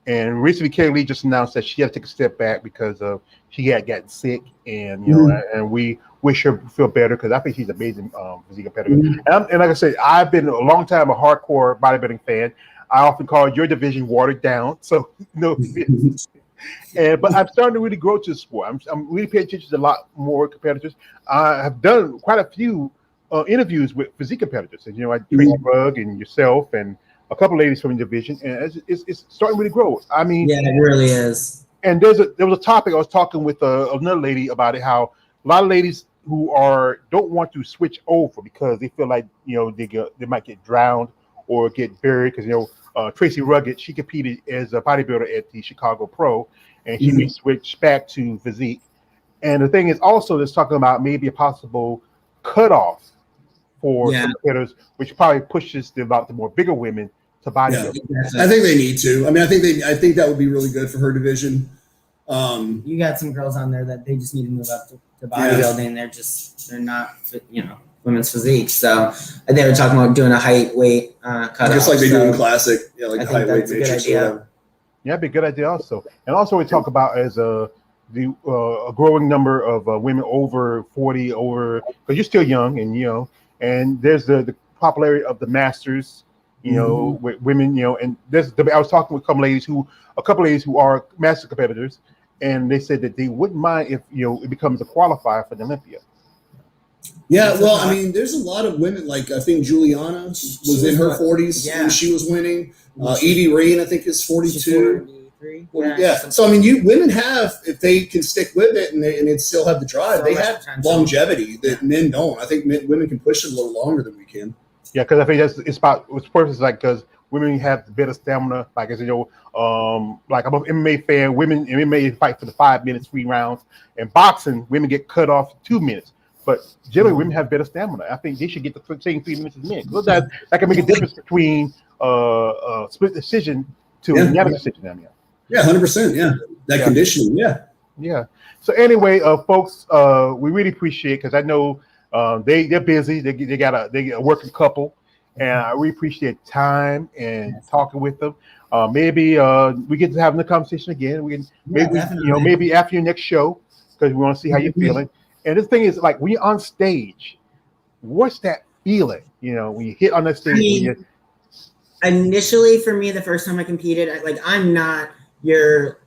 and recently Katie Lee just announced that she had to take a step back because she had gotten sick, and and we wish her feel better, because I think she's an amazing physique competitor. And like I said, I've been a long time a hardcore bodybuilding fan. I often call your division watered down. So But I'm starting to really grow to the sport. I'm really paying attention to a lot more competitors. I have done quite a few interviews with physique competitors, and like Tracy Rugg and yourself, and a couple ladies from the division, and it's starting to really grow. I mean, yeah, it really is. And there was a topic I was talking with another lady about it, how a lot of ladies who don't want to switch over because they feel like they might get drowned or get buried because Tracy Rugg, she competed as a bodybuilder at the Chicago Pro, and she switched back to physique. And the thing is also that's talking about maybe a possible cutoff for some competitors, which probably pushes the more bigger women to bodybuilding. I think they need to. I mean, I think that would be really good for her division. You got some girls on there that they just need to move up to bodybuilding. They're not women's physique. So they were talking about doing a height weight cutoff. Just like they do in classic, like the height weight matrix. Yeah, it'd be a good idea also. And also we talk about as a growing number of women over 40, because you're still young and there's the popularity of the masters, with women, and I was talking with a couple ladies who are master competitors, and they said that they wouldn't mind if it becomes a qualifier for the Olympia. Yeah, well, I mean, there's a lot of women, like I think Juliana was in her 40s when she was winning. Edie Rain, I think, is 42. Yeah. So I mean, women have, if they can stick with it and they still have the drive, they have longevity that men don't. I think women can push it a little longer than we can. Yeah, because I think it's purpose because women have better stamina. Like as like I'm an MMA fan. Women in MMA fight for the 5 minutes, 3 rounds. And boxing, women get cut off 2 minutes. But generally, women have better stamina. I think they should get the same 3 minutes as men. Because that can make a difference between split decision to a unanimous decision. I mean. Yeah, 100%. Yeah, that conditioning. Yeah. Yeah. So anyway, folks, we really appreciate because I know they're busy. They got a working couple, and I really appreciate time and talking with them. Maybe we get to have the conversation again. We can maybe after your next show because we want to see how you're feeling. And this thing is like when you're on stage, what's that feeling? When you hit on that stage. Initially, for me, the first time I competed, I'm not your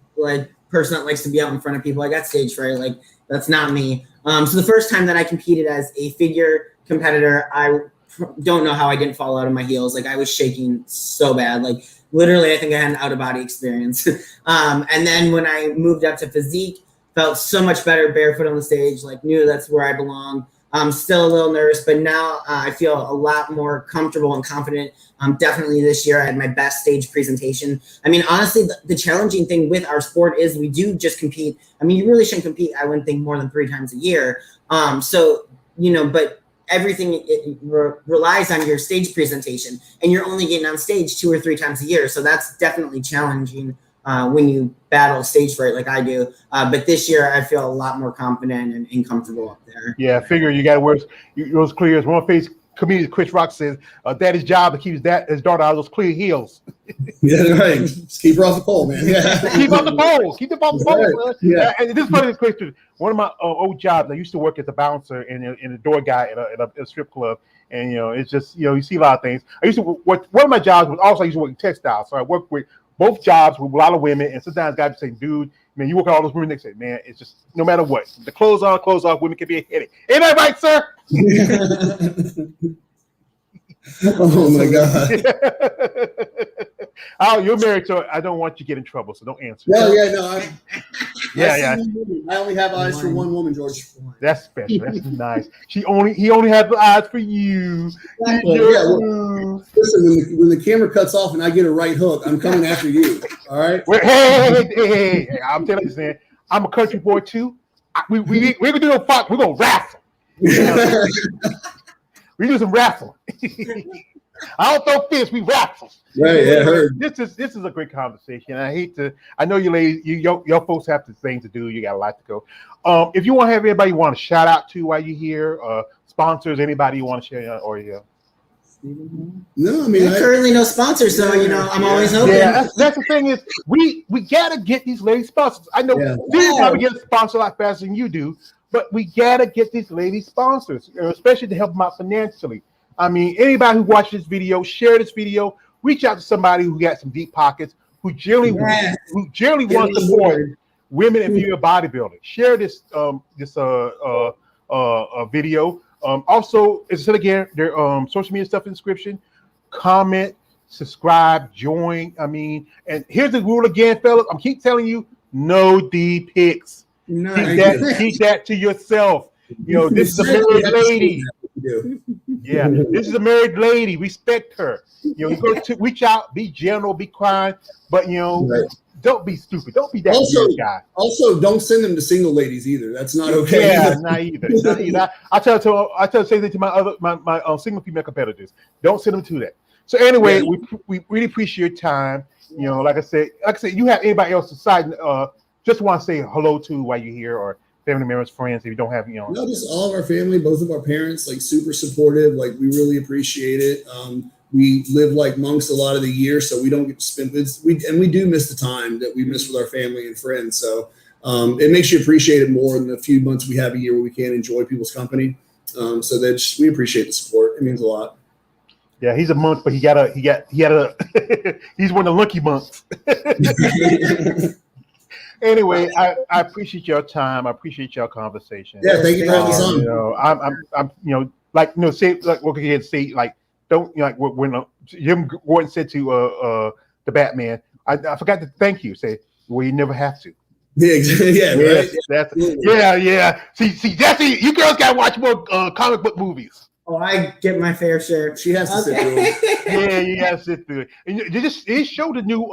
person that likes to be out in front of people. I got stage fright. That's not me. So the first time that I competed as a figure competitor, I don't know how I didn't fall out of my heels. I was shaking so bad. Literally, I think I had an out of body experience. And then when I moved up to physique, felt so much better barefoot on the stage. Knew that's where I belong. I'm still a little nervous, but now I feel a lot more comfortable and confident. Definitely this year I had my best stage presentation. I mean, honestly, the challenging thing with our sport is we do just compete. I mean, you really shouldn't compete, I wouldn't think, more than 3 times a year. But everything relies on your stage presentation, and you're only getting on stage 2 or 3 times a year. So that's definitely challenging when you battle stage fright like I do. But this year I feel a lot more confident and comfortable up there. Yeah, I figure you got to wear those clear as one face. Comedian Chris Rock says daddy's job to keep his daughter out of those clear heels. Yeah, right. Just keep her off the pole, man. Yeah. Keep off the pole. Keep them off the pole. Right. Yeah. And this is funny question. One of my old jobs, I used to work as a bouncer and a door guy at a strip club. And it's just you see a lot of things. I used to work. One of my jobs was also I used to work in textiles, so I worked with both jobs with a lot of women. And sometimes guys say, "Dude, man, you work with all those women." They say, "Man, it's just no matter what, the clothes off, women can be a headache." Ain't that right, sir? Oh my God. Oh, you're married, so I don't want you to get in trouble, so don't answer. No. Yeah. I only have eyes for one woman, George. That's special. That's nice. He only has the eyes for you. Listen, when the camera cuts off and I get a right hook, I'm coming after you. All right. Hey, I'm telling you, man. I'm a country boy too. We're gonna do no fuck. We're gonna wrestle. We do some wrestling. I don't throw fists. We wrestle. Right. Yeah. Heard. This is a great conversation. I know you ladies, your folks have things to do. You got a lot to go. If you want to have anybody you want to shout out to while you're here, sponsors, anybody you want to share, or No, I mean, currently no sponsors, so I'm always open. Yeah, that's the thing is we gotta get these ladies sponsors. I know you probably get a sponsor a lot faster than you do, but we gotta get these ladies sponsors, especially to help them out financially. I mean, anybody who watches this video, share this video, reach out to somebody who got some deep pockets, who generally want to support women and female bodybuilding. Share this video. Also, as I said again, their social media stuff in the description. Comment, subscribe, join. I mean, and here's the rule again, fellas. I'm keep telling you, no D pics. No, Keep that to yourself. You know, this is a married lady. Yeah, this is a married lady. Respect her. You know, you go to reach out, be gentle, be kind, but you know, don't be stupid. Don't be that weird guy. Also, don't send them to single ladies either. That's not okay. Yeah, not either. I tell the same thing to my single female competitors. Don't send them to that. So anyway, we really appreciate your time. You know, like I said, you have anybody else aside? Just want to say hello to while you're here, or family members, friends. If you don't have, you know, no, just all of our family, both of our parents, like super supportive. Like we really appreciate it. We live like monks a lot of the year, so we don't get to spend this. We do miss the time that we miss with our family and friends. So it makes you appreciate it more than the few months we have a year where we can enjoy people's company. So that we appreciate the support. It means a lot. Yeah, he's a monk, but he had a he's one of the lucky monks. Anyway, I appreciate your time. I appreciate your conversation. Yeah, thank you for having us on. You know, I'm you know, like, you know, say like what can say like don't, you know, like when Jim Gordon said to the Batman, I forgot to thank you. Say, well, you never have to. Yeah, right. Yeah. See, that's it. You girls gotta watch more comic book movies. Oh, I get my fair share. She has to sit through it. Yeah, you gotta sit through it. And they showed the new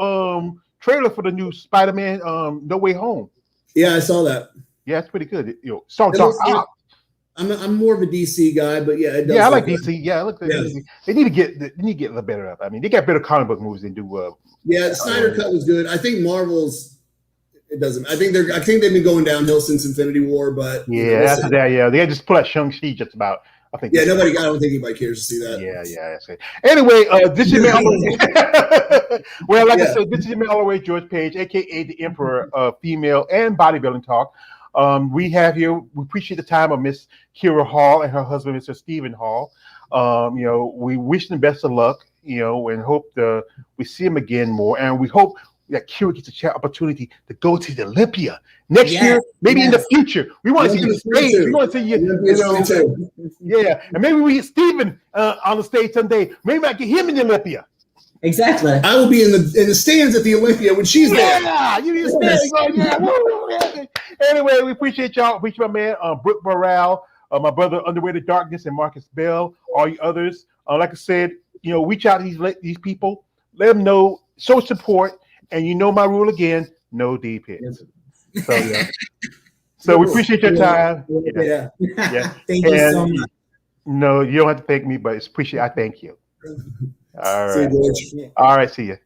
trailer for the new Spider-Man No Way Home. Yeah, I saw that. Yeah, it's pretty good. You know, I'm more of a DC guy, but yeah, it does. Yeah, I like DC. Yeah, I like DC. They need to get a little better up. I mean, they got better comic book movies than do. Yeah, the Snyder cut was good. I think Marvel's. It doesn't. I think they've been going downhill since Infinity War, but yeah, they just put out Shang-Chi just about. I think. Yeah, I don't think anybody cares to see that. Yeah, that's it. Anyway, this is your man. Well, like I said, this is your man all the way, George Page, aka the Emperor of Female and Bodybuilding Talk. We appreciate the time of Miss Kiera Hall and her husband, Mr. Stephen Hall. You know, we wish them best of luck, you know, and hope we see them again more. And we hope that Kiera gets a opportunity to go to the Olympia next year, maybe in the future. We want to see you stage. We want to see you, yeah. And maybe we get Stephen on the stage someday. Maybe I get him in the Olympia. Exactly. I will be in the stands at the Olympia when she's there. Yeah, you need to stand. Anyway, we appreciate y'all. Appreciate my man, Brooke Burrell, my brother Underway to Darkness, and Marcus Bell, all you others. Like I said, you know, reach out to these people, let them know, show support, and you know my rule again: no D pics. So yeah. So we appreciate your time. Yeah. Thank you so much. No, you don't have to thank me, but it's appreciate. I thank you. All right. See you, George. All right. See you.